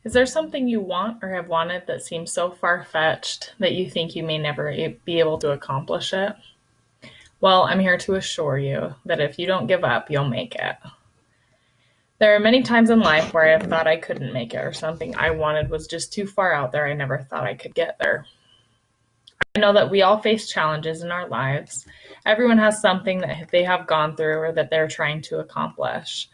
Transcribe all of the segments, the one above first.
Is there something you want or have wanted that seems so far-fetched that you think you may never be able to accomplish it? Well, I'm here to assure you that if you don't give up, you'll make it. There are many times in life where I have thought I couldn't make it or something I wanted was just too far out there. I never thought I could get there. I know that we all face challenges in our lives. Everyone has something that they have gone through or that they're trying to accomplish.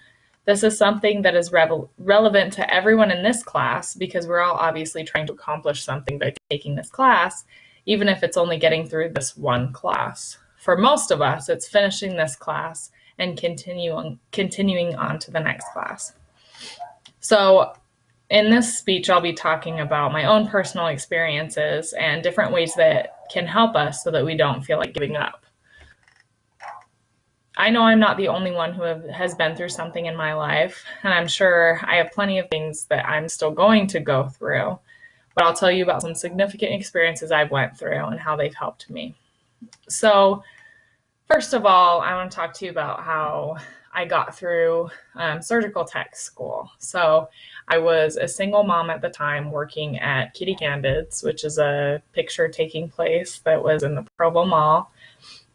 This is something that is relevant to everyone in this class because we're all obviously trying to accomplish something by taking this class, even if it's only getting through this one class. For most of us, it's finishing this class and continuing on to the next class. So, in this speech, I'll be talking about my own personal experiences and different ways that can help us so that we don't feel like giving up. I know I'm not the only one who has been through something in my life, and I'm sure I have plenty of things that I'm still going to go through. But I'll tell you about some significant experiences I've went through and how they've helped me. So, first of all, I want to talk to you about how I got through surgical tech school. So, I was a single mom at the time working at Kitty Candid's, which is a picture taking place that was in the Provo Mall.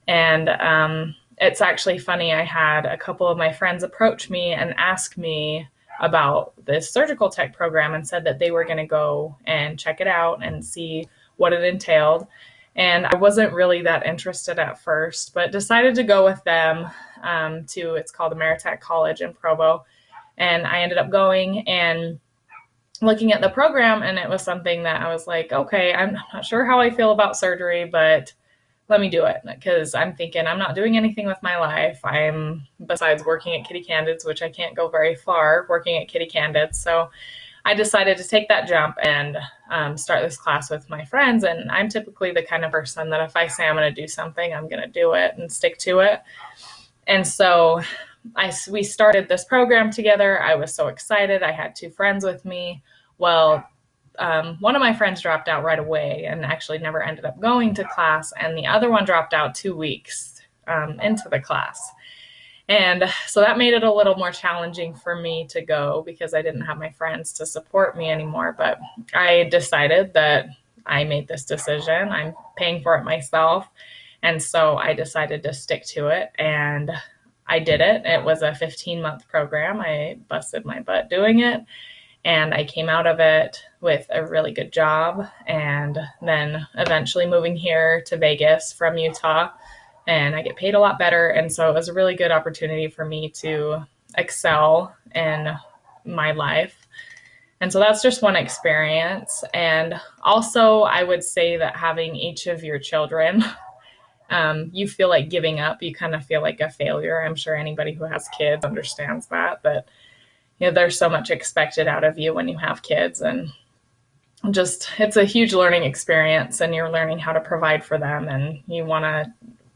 And it's actually funny, I had a couple of my friends approach me and ask me about this surgical tech program and said that they were going to go and check it out and see what it entailed. And I wasn't really that interested at first, but decided to go with them to, it's called Ameritech College in Provo. And I ended up going and looking at the program, and it was something that I was like, okay, I'm not sure how I feel about surgery, but let me do it because I'm thinking I'm not doing anything with my life. I'm, besides working at Kitty Candid's, which I can't go very far working at Kitty Candid's. So I decided to take that jump and start this class with my friends. And I'm typically the kind of person that if I say I'm going to do something, I'm going to do it and stick to it. And so we started this program together. I was so excited. I had two friends with me. Well, one of my friends dropped out right away and actually never ended up going to class, and the other one dropped out 2 weeks into the class. And so that made it a little more challenging for me to go because I didn't have my friends to support me anymore. But I decided that I made this decision. I'm paying for it myself. And so I decided to stick to it, and I did it. It was a 15-month program. I busted my butt doing it, and I came out of it with a really good job, and then eventually moving here to Vegas from Utah, and I get paid a lot better. And so it was a really good opportunity for me to excel in my life. And so that's just one experience. And also, I would say that having each of your children, you feel like giving up. You kind of feel like a failure. I'm sure anybody who has kids understands that. But there's so much expected out of you when you have kids, and just it's a huge learning experience, and you're learning how to provide for them, and you want to,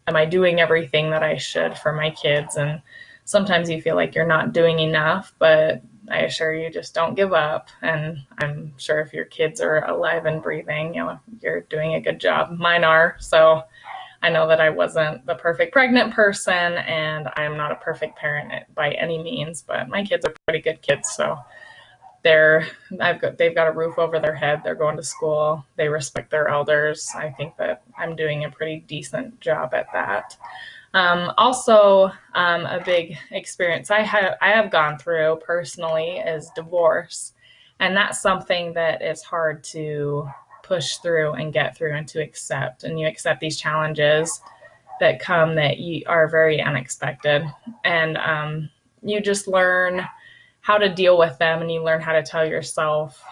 am I doing everything that I should for my kids? And sometimes you feel like you're not doing enough, but I assure you, just don't give up. And I'm sure if your kids are alive and breathing, you're doing a good job. Mine are. So I know that I wasn't the perfect pregnant person, and I'm not a perfect parent by any means, but my kids are pretty good kids. So they've got a roof over their head. They're going to school. They respect their elders. I think that I'm doing a pretty decent job at that. Also, a big experience I have gone through personally is divorce, and that's something that is hard to push through and get through and to accept. And you accept these challenges that come that you are very unexpected, and you just learn how to deal with them, and you learn how to tell yourself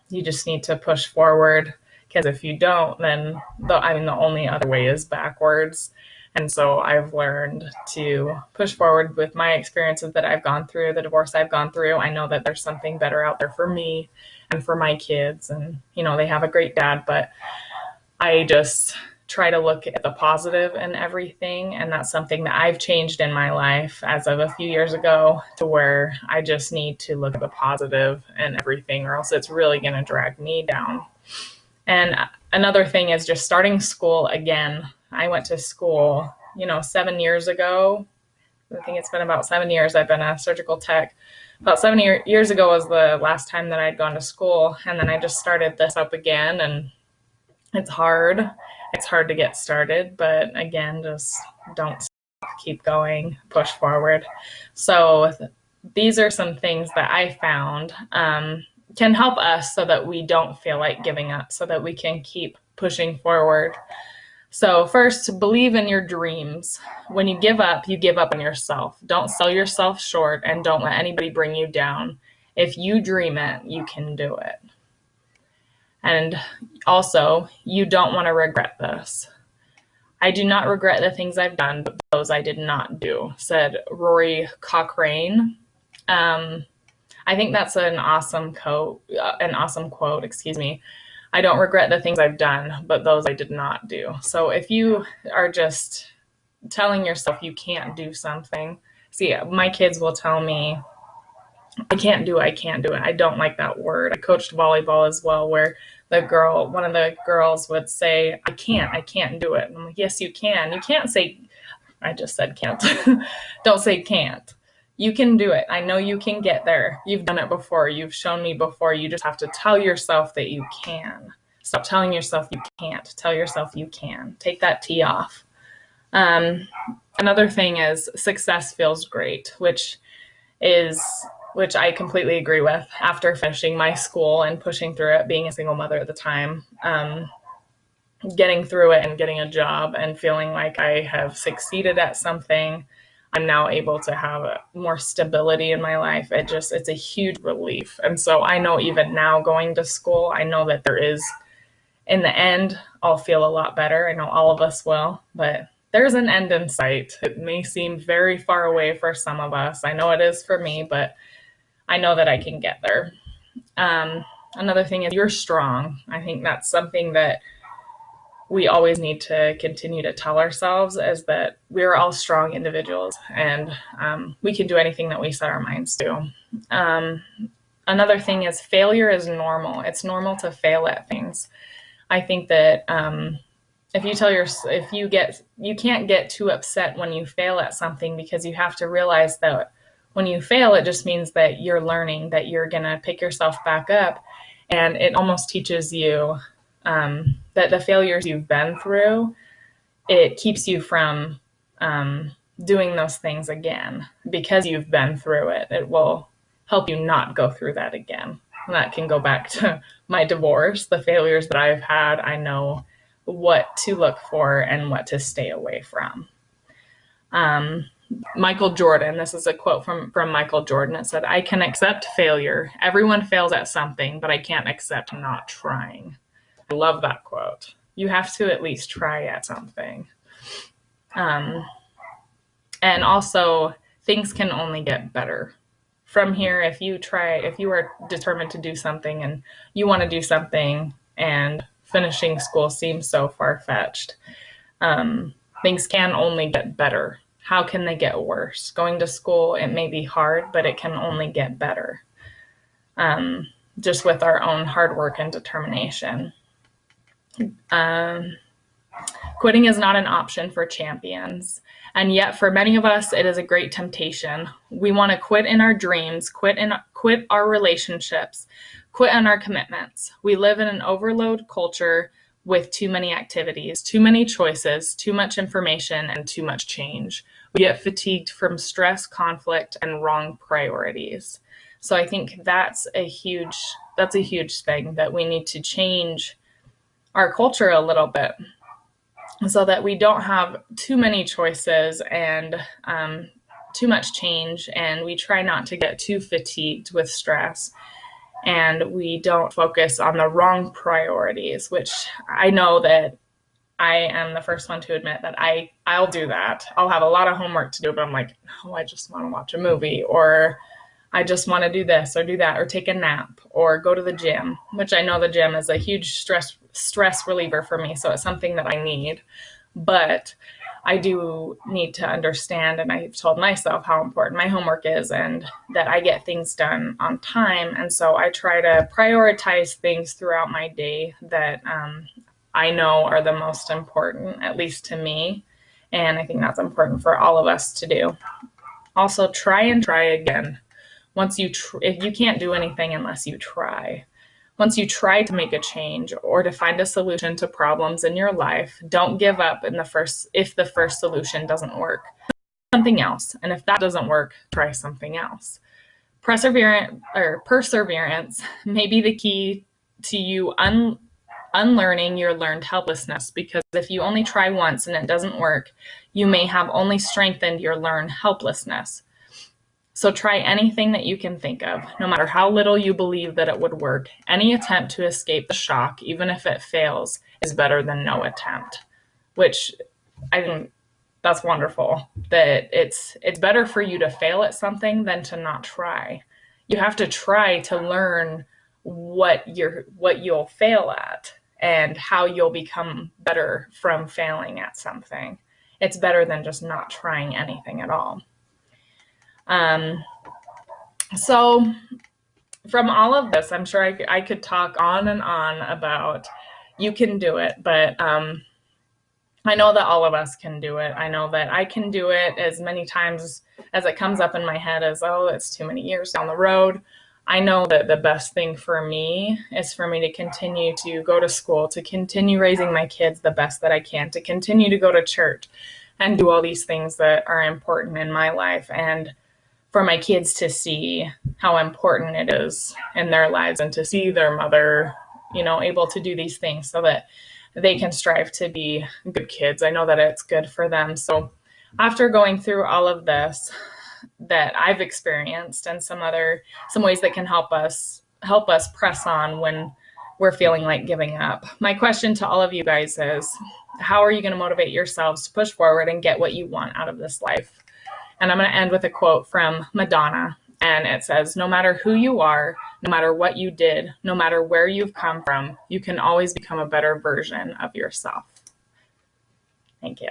you just need to push forward, because if you don't, then the only other way is backwards. And so I've learned to push forward with my experiences that I've gone through, the divorce I've gone through. I know that there's something better out there for me and for my kids, and they have a great dad, but I just try to look at the positive in everything. And that's something that I've changed in my life as of a few years ago, to where I just need to look at the positive in everything, or else it's really going to drag me down. And another thing is just starting school again. I went to school, 7 years ago. I think it's been about 7 years I've been a surgical tech. about 7 years ago was the last time that I'd gone to school, and then I just started this up again, and it's hard. It's hard to get started, but again, just don't stop, keep going, push forward. So these are some things that I found can help us so that we don't feel like giving up, so that we can keep pushing forward. So, first, believe in your dreams. When you give up on yourself. Don't sell yourself short and don't let anybody bring you down. If you dream it, you can do it. And also, you don't want to regret this. I do not regret the things I've done, but those I did not do, said Rory Cochrane. I think that's an awesome quote, excuse me. I don't regret the things I've done, but those I did not do. So if you are just telling yourself you can't do something, see, my kids will tell me, I can't do it, I can't do it. I don't like that word. I coached volleyball as well, where one of the girls would say, I can't do it. And I'm like, yes, you can. You can't say, I just said can't. Don't say can't. You can do it. I know you can get there. You've done it before. You've shown me before. You just have to tell yourself that you can. Stop telling yourself you can't. Tell yourself you can. Take that T off. Another thing is success feels great, which I completely agree with after finishing my school and pushing through it, being a single mother at the time, getting through it and getting a job and feeling like I have succeeded at something. I'm now able to have more stability in my life. It's a huge relief. And so I know even now going to school, I know that in the end, I'll feel a lot better. I know all of us will, but there's an end in sight. It may seem very far away for some of us. I know it is for me, but I know that I can get there. Another thing is you're strong. I think that's something that we always need to continue to tell ourselves, is that we're all strong individuals and we can do anything that we set our minds to. Another thing is failure is normal. It's normal to fail at things. I think that you can't get too upset when you fail at something, because you have to realize that when you fail, it just means that you're learning, that you're going to pick yourself back up. And it almost teaches you that the failures you've been through, it keeps you from doing those things again. Because you've been through it, it will help you not go through that again. And that can go back to my divorce, the failures that I've had. I know what to look for and what to stay away from. Michael Jordan, this is a quote from Michael Jordan. It said, I can accept failure. Everyone fails at something, but I can't accept not trying. I love that quote. You have to at least try at something. And also, things can only get better. From here, if you are determined to do something and you want to do something and finishing school seems so far-fetched, things can only get better. How can they get worse? Going to school, it may be hard, but it can only get better. Just with our own hard work and determination. Quitting is not an option for champions. And yet for many of us, it is a great temptation. We want to quit in our dreams, quit our relationships, quit on our commitments. We live in an overload culture with too many activities, too many choices, too much information, and too much change. We get fatigued from stress, conflict, and wrong priorities. So I think that's a huge thing, that we need to change our culture a little bit so that we don't have too many choices and too much change, and we try not to get too fatigued with stress, and we don't focus on the wrong priorities, which I know that I am the first one to admit that I'll do that. I'll have a lot of homework to do, but I'm like, no, I just want to watch a movie, or I just want to do this or do that, or take a nap, or go to the gym, which I know the gym is a huge stress reliever for me. So it's something that I need, but I do need to understand, and I've told myself how important my homework is and that I get things done on time. And so I try to prioritize things throughout my day that I know are the most important, at least to me. And I think that's important for all of us to do. Also, try and try again. If you can't do anything unless you try. Once you try to make a change or to find a solution to problems in your life, don't give up if the first solution doesn't work. Something else. And if that doesn't work, try something else. Perseverance may be the key to you unlearning your learned helplessness, because if you only try once and it doesn't work, you may have only strengthened your learned helplessness. So try anything that you can think of, no matter how little you believe that it would work. Any attempt to escape the shock, even if it fails, is better than no attempt, which I think that's wonderful. That it's better for you to fail at something than to not try. You have to try to learn what you'll fail at and how you'll become better from failing at something. It's better than just not trying anything at all. So from all of this, I'm sure I could talk on and on about you can do it, but I know that all of us can do it. I know that I can do it as many times as it comes up in my head as, oh, it's too many years down the road. I know that the best thing for me is for me to continue to go to school, to continue raising my kids the best that I can, to continue to go to church and do all these things that are important in my life, and for my kids to see how important it is in their lives and to see their mother, able to do these things so that they can strive to be good kids. I know that it's good for them. So after going through all of this that I've experienced and some ways that can help us press on when we're feeling like giving up, my question to all of you guys is, how are you going to motivate yourselves to push forward and get what you want out of this life? And I'm going to end with a quote from Madonna. And it says, no matter who you are, no matter what you did, no matter where you've come from, you can always become a better version of yourself. Thank you.